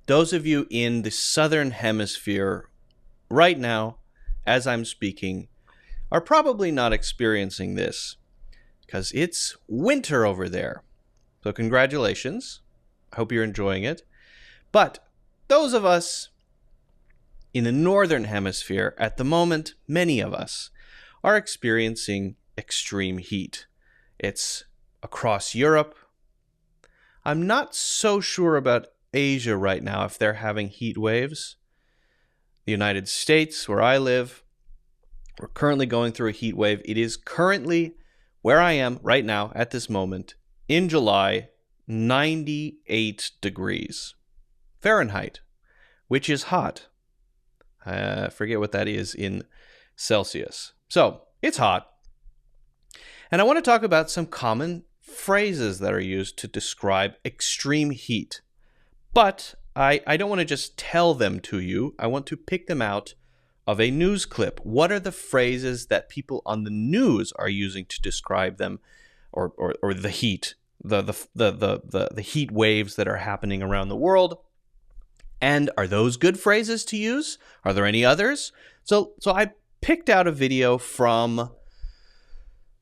those of you in the southern hemisphere right now, as I'm speaking, are probably not experiencing this because it's winter over there. So congratulations. I hope you're enjoying it. But those of us in the northern hemisphere, at the moment, many of us are experiencing extreme heat. It's across Europe. I'm not so sure about Asia right now if they're having heat waves. The United States, where I live, we're currently going through a heat wave. It is currently, where I am right now at this moment, in July, 98 degrees Fahrenheit, which is hot. I forget what that is in Celsius. So it's hot. And I want to talk about some common phrases that are used to describe extreme heat. But I don't want to just tell them to you. I want to pick them out of a news clip. What are the phrases that people on the news are using to describe them, or the heat, the heat waves that are happening around the world? And are those good phrases to use? Are there any others? So I picked out a video from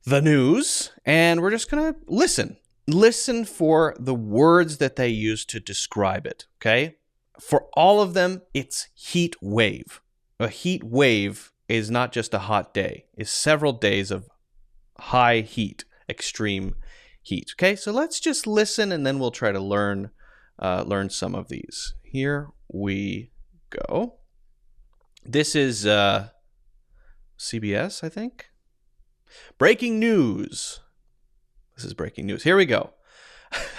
the news, and we're just going to listen. Listen for the words that they use to describe it, okay? For all of them, it's heat wave. A heat wave is not just a hot day. It's several days of high heat, extreme heat, okay? So let's just listen, and then we'll try to learn some of these. Here we go. This is CBS, I think. Breaking news. This is breaking news. Here we go.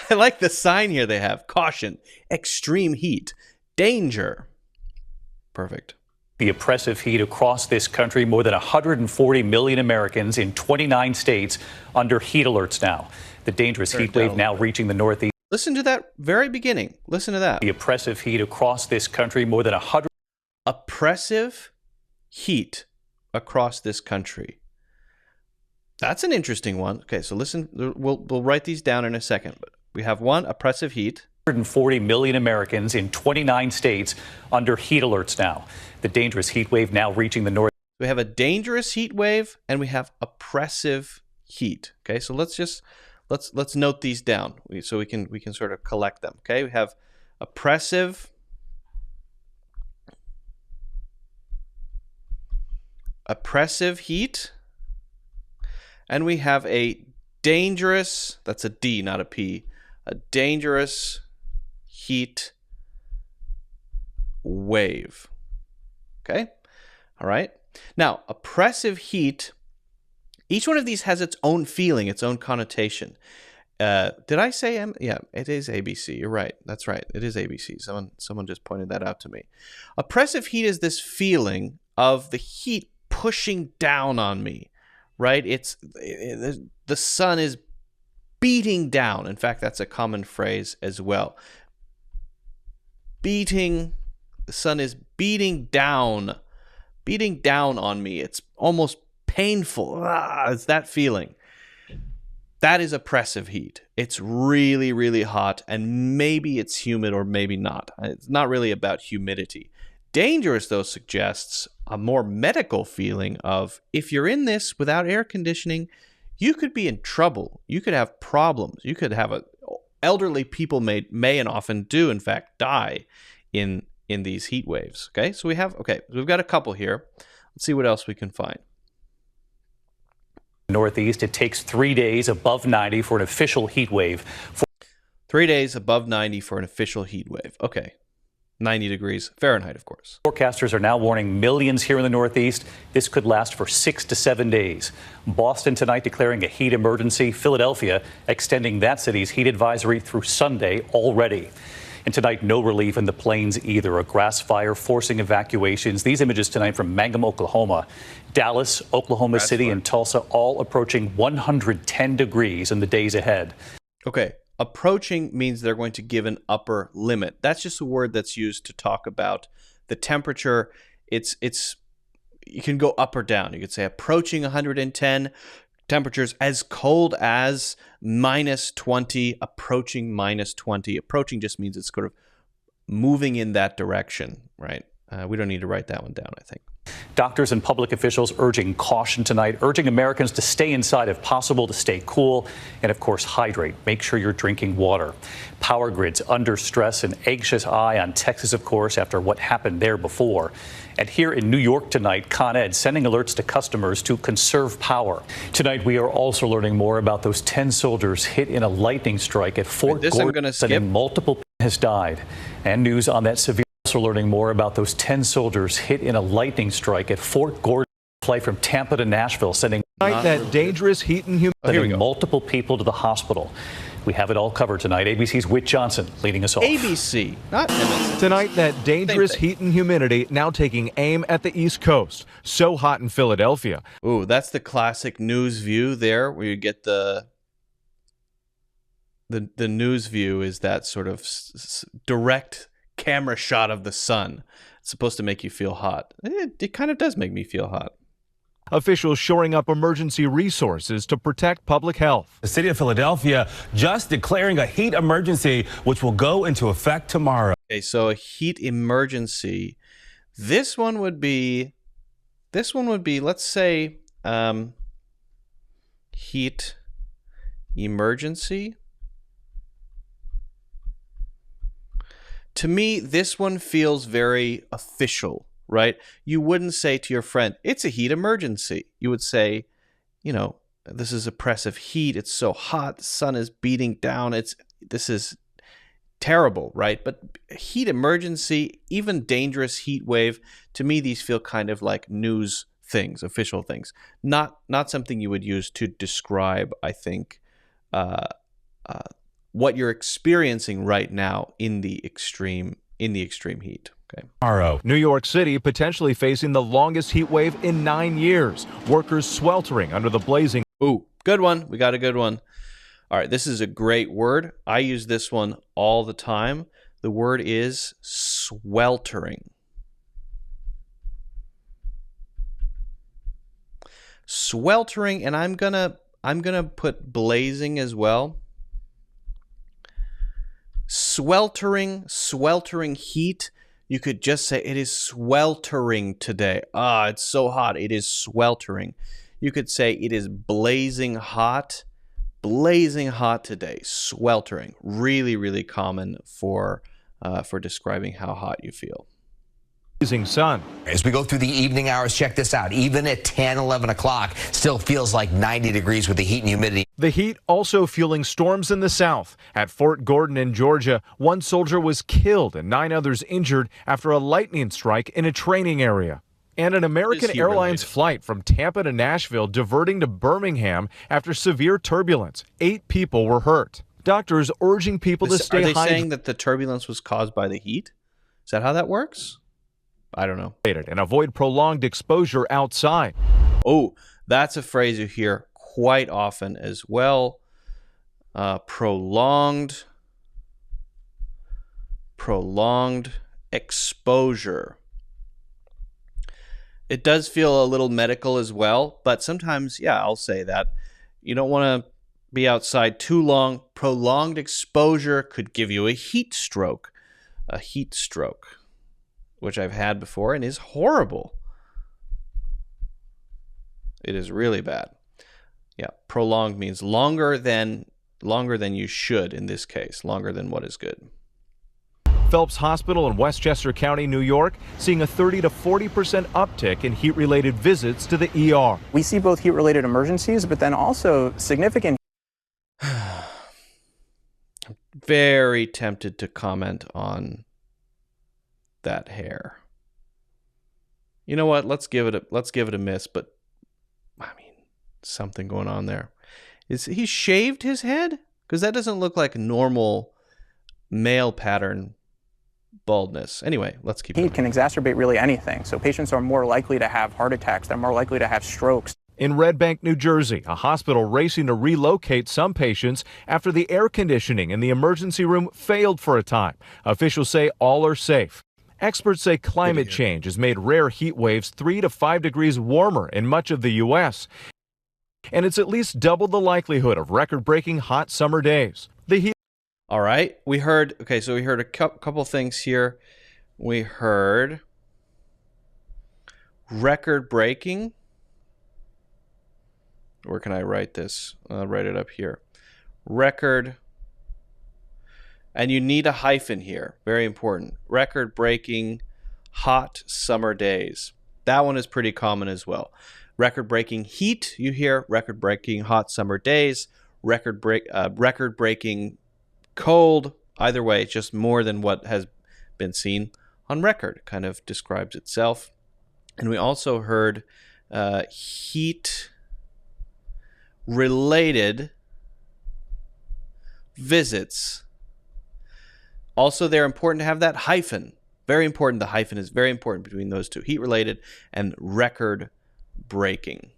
I like the sign here they have. Caution, extreme heat, danger. Perfect. The oppressive heat across this country, more than 140 million Americans in 29 states under heat alerts now. The dangerous heat wave now reaching the Northeast. Listen to that very beginning. Listen to that. The oppressive heat across this country, more than 100. Oppressive heat across this country. That's an interesting one. Okay, so listen, we'll write these down in a second. But we have one, oppressive heat. 140 million Americans in 29 states under heat alerts now. The dangerous heat wave now reaching the north. We have a dangerous heat wave and we have oppressive heat. Okay, so let's note these down so we can sort of collect them. Okay, we have oppressive heat, and we have a dangerous, that's a D, not a P, a dangerous heat wave. Okay? All right. Now, oppressive heat, each one of these has its own feeling, its own connotation. Did I say M? Yeah, it is ABC. You're right. That's right. It is ABC. Someone just pointed that out to me. Oppressive heat is this feeling of the heat pushing down on me, right? The sun is beating down. In fact, that's a common phrase as well. The sun is beating down on me. It's almost painful. It's that feeling. That is oppressive heat. It's really, really hot, and maybe it's humid or maybe not. It's not really about humidity. Dangerous, though, suggests a more medical feeling of, if you're in this without air conditioning, you could be in trouble. You could have problems. You could have elderly people may and often do, in fact, die in these heat waves. Okay, so we've got a couple here. Let's see what else we can find. Northeast, it takes 3 days above 90 for an official heat wave. 3 days above 90 for an official heat wave. Okay. 90 degrees Fahrenheit, of course. Forecasters are now warning millions here in the Northeast this could last for 6 to 7 days. Boston tonight declaring a heat emergency. Philadelphia extending that city's heat advisory through Sunday already. And tonight, no relief in the plains either. A grass fire forcing evacuations. These images tonight from Mangum, Oklahoma. Dallas, Oklahoma City, and Tulsa all approaching 110 degrees in the days ahead. Okay. Approaching means they're going to give an upper limit. That's just a word that's used to talk about the temperature. It's you can go up or down. You could say approaching 110, temperatures as cold as -20, approaching -20. Approaching just means it's sort of moving in that direction, right? We don't need to write that one down, I think. Doctors and public officials urging caution tonight, urging Americans to stay inside if possible, to stay cool, and of course, hydrate. Make sure you're drinking water. Power grids under stress, an anxious eye on Texas, of course, after what happened there before. And here in New York tonight, Con Ed sending alerts to customers to conserve power. Tonight, we are also learning more about those 10 soldiers hit in a lightning strike at Fort Gordon, and multiple has died. And news on that severe. Also learning more about those 10 soldiers hit in a lightning strike at Fort Gordon. Flight from Tampa to Nashville, sending that dangerous heat and humidity. Multiple people to the hospital. We have it all covered tonight. ABC's Whit Johnson leading us off. ABC, not MSNBC. Tonight, that dangerous heat and humidity now taking aim at the East Coast. So hot in Philadelphia. Ooh, that's the classic news view there, where you get the news view is that sort of direct camera shot of the sun. It's supposed to make you feel hot. It kind of does make me feel hot. Officials shoring up emergency resources to protect public health. The city of Philadelphia just declaring a heat emergency, which will go into effect tomorrow. Okay, so a heat emergency. This one would be, let's say, heat emergency. To me, this one feels very official, right? You wouldn't say to your friend, it's a heat emergency. You would say, this is oppressive heat. It's so hot. The sun is beating down. This is terrible, right? But heat emergency, even dangerous heat wave, to me, these feel kind of like news things, official things, not something you would use to describe, I think, what you're experiencing right now in the extreme heat. Okay. Tomorrow, New York City potentially facing the longest heat wave in 9 years. Workers sweltering under the blazing. Ooh, good one. We got a good one. All right, this is a great word. I use this one all the time. The word is sweltering. Sweltering, and I'm gonna put blazing as well. Sweltering heat. You could just say it is sweltering today. It's so hot. It is sweltering. You could say it is blazing hot today. Sweltering. Really, really common for describing how hot you feel. Sun. As we go through the evening hours, check this out. Even at 10, 11 o'clock, still feels like 90 degrees with the heat and humidity. The heat also fueling storms in the south. At Fort Gordon in Georgia, 1 soldier was killed and 9 others injured after a lightning strike in a training area. And an American Airlines flight from Tampa to Nashville diverting to Birmingham after severe turbulence. 8 people were hurt. Doctors urging people to stay hydrated. Are they saying that the turbulence was caused by the heat? Is that how that works? I don't know. And avoid prolonged exposure outside. Oh, that's a phrase you hear quite often as well. Prolonged exposure. It does feel a little medical as well, but sometimes, I'll say that. You don't want to be outside too long. Prolonged exposure could give you a heat stroke. Which I've had before and is horrible. It is really bad. Yeah, prolonged means longer than you should in this case, longer than what is good. Phelps Hospital in Westchester County, New York, seeing a 30 to 40% uptick in heat-related visits to the ER. We see both heat-related emergencies, but then also significant. Very tempted to comment on that hair. You know what? Let's give it a miss. But I mean, something going on there. Is he shaved his head? Because that doesn't look like normal male pattern baldness. Anyway, let's keep. Heat can exacerbate really anything. So patients are more likely to have heart attacks. They're more likely to have strokes. In Red Bank, New Jersey, a hospital racing to relocate some patients after the air conditioning in the emergency room failed for a time. Officials say all are safe. Experts say climate change has made rare heat waves 3 to 5 degrees warmer in much of the U.S. And it's at least double the likelihood of record-breaking hot summer days. The heat. All right. We heard a couple things here. We heard record breaking. Where can I write this? I'll write it up here. Record. And you need a hyphen here. Very important. Record breaking hot summer days. That one is pretty common as well. Record breaking heat, you hear. Record breaking hot summer days. Record breaking cold. Either way, just more than what has been seen on record. Kind of describes itself. And we also heard heat related visits. Also, they're important to have that hyphen. Very important. The hyphen is very important between those two. Heat related and record breaking.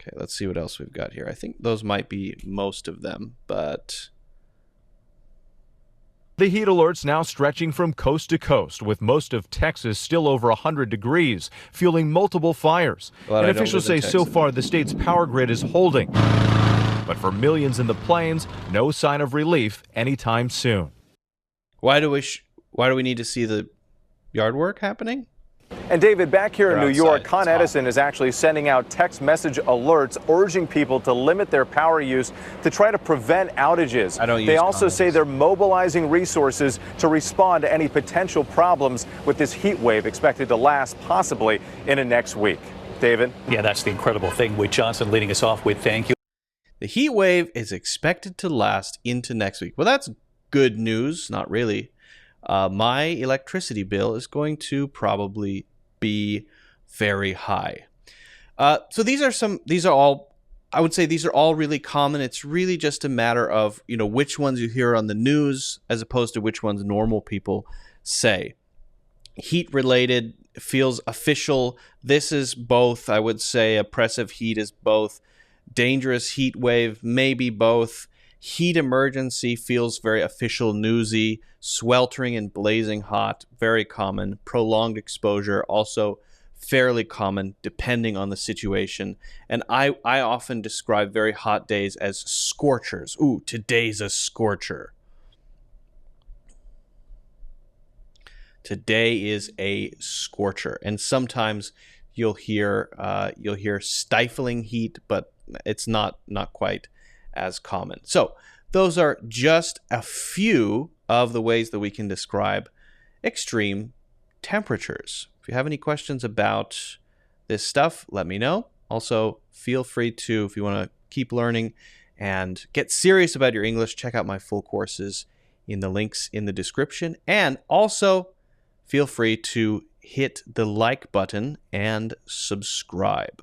Okay, let's see what else we've got here. I think those might be most of them, but the heat alerts now stretching from coast to coast, with most of Texas still over 100 degrees, fueling multiple fires. And officials say so far the state's power grid is holding. But for millions in the plains, no sign of relief anytime soon. Why do we need to see the yard work happening? And David, back here in New York, Con It's hot. Edison is actually sending out text message alerts urging people to limit their power use to try to prevent outages. They also say they're mobilizing resources to respond to any potential problems with this heat wave expected to last possibly into next week. David? Yeah, that's the incredible thing. Wade Johnson leading us off with thank you. The heat wave is expected to last into next week. Well, that's good news. Not really. My electricity bill is going to probably be very high. So these are all, I would say these are all really common. It's really just a matter of, which ones you hear on the news as opposed to which ones normal people say. Heat related feels official. This is both, I would say. Oppressive heat is both. Dangerous heat wave, maybe both. Heat emergency feels very official, newsy. Sweltering and blazing hot, very common. Prolonged exposure, also fairly common depending on the situation. And I often describe very hot days as scorchers. Ooh, today's a scorcher. Today is a scorcher. And sometimes you'll hear stifling heat, but it's not quite as common. So those are just a few of the ways that we can describe extreme temperatures. If you have any questions about this stuff, let me know. Also, feel free to, if you want to keep learning and get serious about your English, check out my full courses in the links in the description. And also, feel free to hit the like button and subscribe.